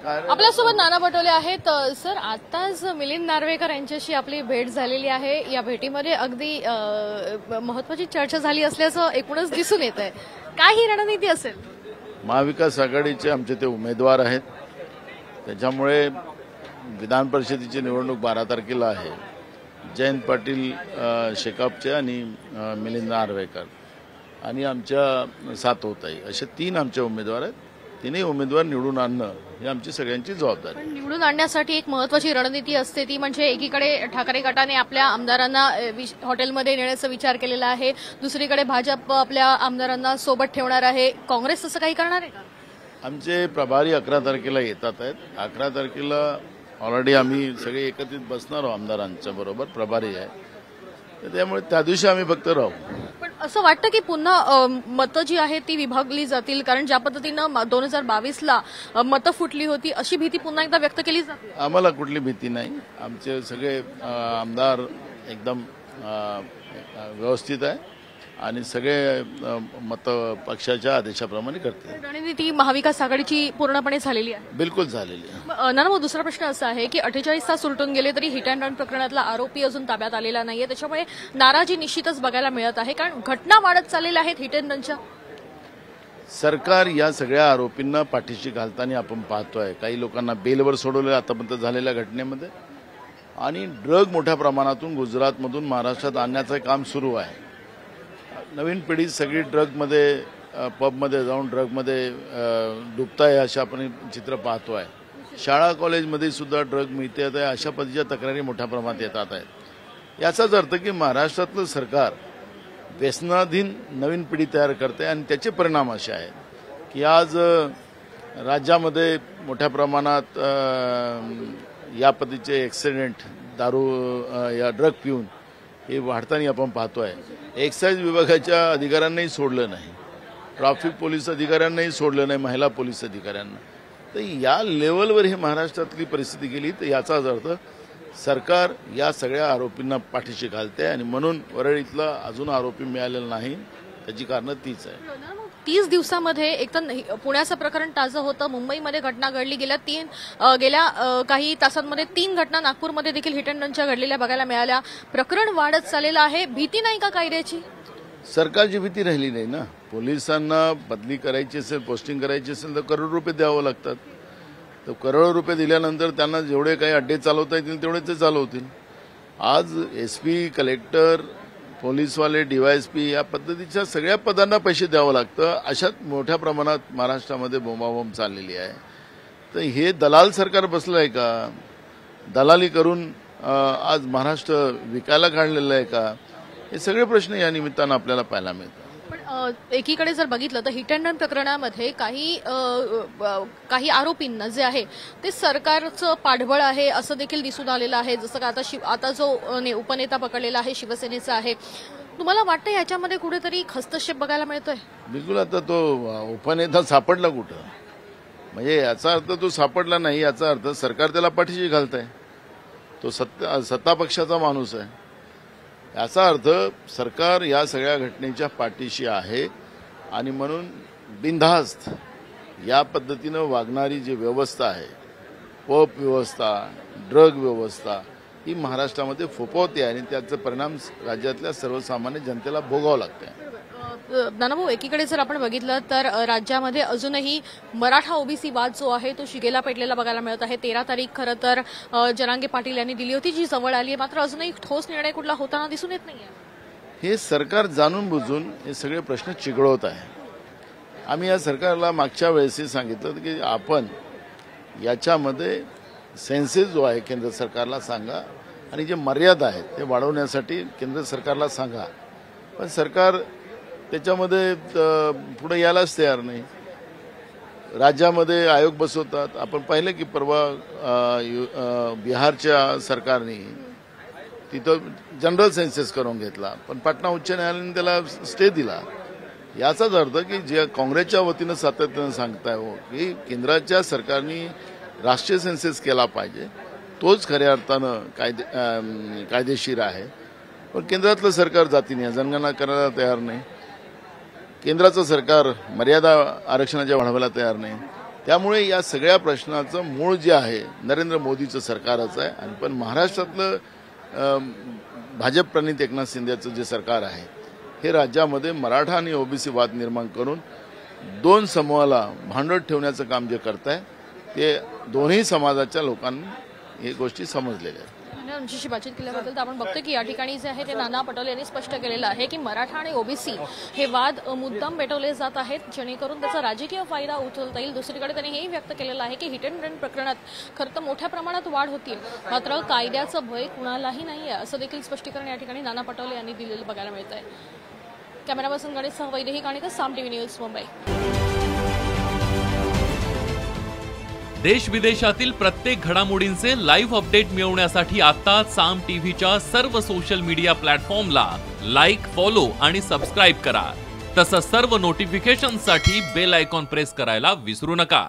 आपल्यासोबत नाना पटोले आहेत। सर, आताच मिलिंद नार्वेकर यांच्याशी आपली भेट झालेली आहे। या भेटीमध्ये अगदी महत्त्वाची चर्चा झाली असल्याचं एकूणच दिसून येत आहे। काय ही रणनीती असेल? महाविकास आघाडीचे आमचे ते उमेदवार आहेत, त्याच्यामुळे विधान परिषदेची निवडणूक 12 तारखेला आहे। जयंत पाटील शेकापचे आणि मिलिंद नार्वेकर आणि आमच्या सातोताई असे 3 आमचे उमेदवार आहेत। तिन्ही उमेदवार निवडून आणणं ही आमची सगळ्यांची जबाबदारी आहे। निवडून आणण्यासाठी एक महत्त्वाची रणनीती असते, ती म्हणजे एकीकडे ठाकरे गटाने आपल्या आमदारांना हॉटेलमध्ये नेण्याचा विचार केलेला आहे, दुसरीकडे भाजप आपल्या आमदारांना सोबत ठेवणार आहे। काँग्रेस असं काही करणार आहे का? आमचे प्रभारी 11 तारखेला येतात आहेत। 11 तारखेला ऑलरेडी आम्ही सगळे एकत्रित बसणार आहोत आमदारांच्या बरोबर, प्रभारी आहे, तर त्यामुळे त्या दिवशी आम्ही फक्त राहू। पण असं वाटतं की पुन्हा मतं जी आहेत ती विभागली जातील, कारण ज्या पद्धतीनं 2022ला मतं फुटली होती अशी भीती पुन्हा एकदा व्यक्त केली जाते? आम्हाला कुठली भीती नाही। आमचे सगळे आमदार एकदम व्यवस्थित आहे आणि सगळे मत पक्षाच्या आदेशाप्रमाणे करतील। रणनीती महाविकास आघाडीची पूर्णपणे झालेली आहे? बिलकुल झालेली आहे। नाना, मग दुसरा प्रश्न असा आहे की 48 तास उलटून गेले तरी हिट अँड रन प्रकरणातला आरोपी अजून ताब्यात आलेला नाहीये, त्याच्यामुळे नाराजी निश्चितच बघायला मिळत आहे, कारण घटना वाढत चाललेल्या आहेत हिट अँड रनच्या। सरकार या सगळ्या आरोपींना पाठीशी घालताना आपण पाहतोय। काही लोकांना बेलवर सोडवलं आतापर्यंत झालेल्या घटनेमध्ये, आणि ड्रग मोठ्या प्रमाणातून गुजरातमधून महाराष्ट्रात आणण्याचं काम सुरू आहे। नवीन पिढी सगळी ड्रगमध्ये, पबमध्ये जाऊन ड्रगमध्ये डुबताय अशा आपण चित्र पाहतोय। शाळा कॉलेजमध्ये सुद्धा ड्रग मिळते आहे, अशा पद्धतीच्या तक्रारी मोठ्या प्रमाणात येतात आहेत। याचाच अर्थ की महाराष्ट्रातलं सरकार व्यसनाधीन नवीन पिढी तयार करते, आणि त्याचे परिणाम असे आहेत की आज राज्यामध्ये मोठ्या प्रमाणात या पद्धतीचे ॲक्सिडेंट दारू या ड्रग पिऊन हे वाढताना आपण पाहतोय। एक्साईज विभागाच्या अधिकाऱ्यांनाही सोडलं नाही, ट्रॅफिक पोलीस अधिकाऱ्यांनाही सोडलं नाही, महिला पोलीस अधिकाऱ्यांना। तर या लेवलवर हे महाराष्ट्रातली परिस्थिती गेली, तर याचाच अर्थ सरकार या सगळ्या आरोपींना पाठीशी घालते, आणि म्हणून वरळीतला अजून आरोपी मिळालेला नाही, त्याची कारणं तीच आहे। 30 दिवसामध्ये एकतर पुण्याचं प्रकरण ताजं होतं, मुंबईमध्ये घटना घडली, गेल्या काही तासांमध्ये 3 घटना नागपूरमध्ये देखील हिट अँड रनच्या घडलेल्या बघायला मिळाल्या। प्रकरण वाढत चाललेलं आहे, भीती नाही का कायद्याची? सरकारची भीती राहिली नाही ना। पोलिसांना बदली करायची असेल, पोस्टिंग करायची असेल तर करोड रुपये द्यावं लागतात। तर करोड रुपये दिल्यानंतर त्यांना जेवढे काही अड्डे चालवता येतील तेवढे ते चालवतील। आज SP, कलेक्टर, पोलीसवाले, DYSP या पद्धतीच्या सगळ्या पदांना पैसे द्यावं लागतं। अशात मोठ्या प्रमाणात महाराष्ट्रामध्ये बोंबाबोंब चाललेली आहे। तर हे दलाल सरकार बसलं आहे का? दलाली करून आज महाराष्ट्र विकायला काढलेलं आहे का? हे सगळे प्रश्न या निमित्तानं आपल्याला पाहायला मिळतात। पण एकीकडे जर बघितलं तर हिट अँड रन प्रकरणामध्ये काही आरोपींना जे आहे ते सरकारचं पाठबळ आहे असं देखील दिसून आलेलं आहे। जसं का आता जो उपनेता पकडलेला आहे शिवसेनेचा आहे, तुम्हाला वाटतं याच्यामध्ये कुठेतरी हस्तक्षेप बघायला मिळतोय? बिलकुल। आता तो उपनेता सापडला कुठं? म्हणजे याचा अर्थ तो सापडला नाही, याचा अर्थ सरकार त्याला पाठीशी घालत आहे। तो सत्ता पक्षाचा माणूस आहे, याचा अर्थ सरकार या सगळ्या घटनेच्या पाठीशी आहे, आणि म्हणून बिनधास्त या पद्धतीनं वागणारी जी व्यवस्था आहे, पब व्यवस्था, ड्रग व्यवस्था, ही महाराष्ट्रामध्ये फोफवते, आणि त्याचे परिणाम राज्यातल्या सर्वसामान्य जनतेला भोगावं लागते। नानाभाऊ, एकीकडे जर आपण बघितलं तर राज्यामध्ये अजूनही मराठा OBC वाद जो आहे तो शिगेला पेटलेला बघायला मिळत आहे। 13 तारीख खरं तर जरांगे पाटील यांनी दिली होती, जी जवळ आली आहे, मात्र अजूनही ठोस निर्णय कुठला होताना दिसून येत नाहीये। हे सरकार जाणून बुजून हे सगळे प्रश्न चिघळवत आहे। आम्ही या सरकारला मागच्या वेळेसही सांगितलं की आपण याच्यामध्ये सेन्सेस जो आहे केंद्र सरकारला सांगा, आणि जे मर्यादा आहेत ते वाढवण्यासाठी केंद्र सरकारला सांगा, पण सरकार त्याच्यामध्ये पुढे यायलाच तयार नाही। राज्यामध्ये आयोग बसवतात। आपण पाहिलं की परवा बिहारच्या सरकारने तिथं जनरल सेन्सेस करून घेतला, पण पाटणा उच्च न्यायालयाने त्याला स्टे दिला। याचाच अर्थ की जे काँग्रेसच्या वतीनं सातत्यानं सांगताय हो की केंद्राच्या सरकारने राष्ट्रीय सेन्सेस केला पाहिजे, तोच खऱ्या अर्थानं कायदेशीर आहे, पण केंद्रातलं सरकार जातीने जनगणना करायला तयार नाही। केंद्राचं सरकार मर्यादा आरक्षणाच्या वाढवायला तयार नाही। त्यामुळे या सगळ्या प्रश्नाचं मूळ जे आहे नरेंद्र मोदीचं सरकारच आहे. आणि पण महाराष्ट्रातलं भाजप प्रणित एकनाथ शिंदेचं जे सरकार आहे हे राज्यामध्ये मराठा आणि ओबीसी वाद निर्माण करून दोन समूहाला भांडवल ठेवण्याचं काम जे करत आहे ते दोन्ही समाजाच्या लोकांनी हे गोष्टी समजलेल्या आहेत. आमच्याशी बातचीत केल्याबद्दल तर आपण बघतो की या ठिकाणी जे आहे ते नाना पटोले यांनी स्पष्ट केलेलं आहे की मराठा आणि ओबीसी हे वाद मुद्दाम पेटवले जात आहेत जेणेकरून त्याचा राजकीय फायदा उचलता येईल. दुसरीकडे त्यांनी हेही व्यक्त केलेलं आहे की हिट अँड रन प्रकरणात खरं तर मोठ्या प्रमाणात वाढ होती, मात्र कायद्याचं भय कुणालाही नाहीये असं देखील स्पष्टीकरण या ठिकाणी नाना पटोले यांनी दिलेलं बघायला मिळत आहे. कॅमेरा पर्सन गणेशसह वैदेही काणेकर, साम टीव्ही न्यूज, मुंबई. देश विदेशातील प्रत्येक घडामोडींचे लाईव्ह अपडेट मिळवण्यासाठी आता साम टीव्हीच्या सर्व सोशल मीडिया प्लॅटफॉर्मला लाईक, फॉलो आणि सबस्क्राईब करा. तसंच सर्व नोटिफिकेशनसाठी बेल आयकॉन प्रेस करायला विसरू नका.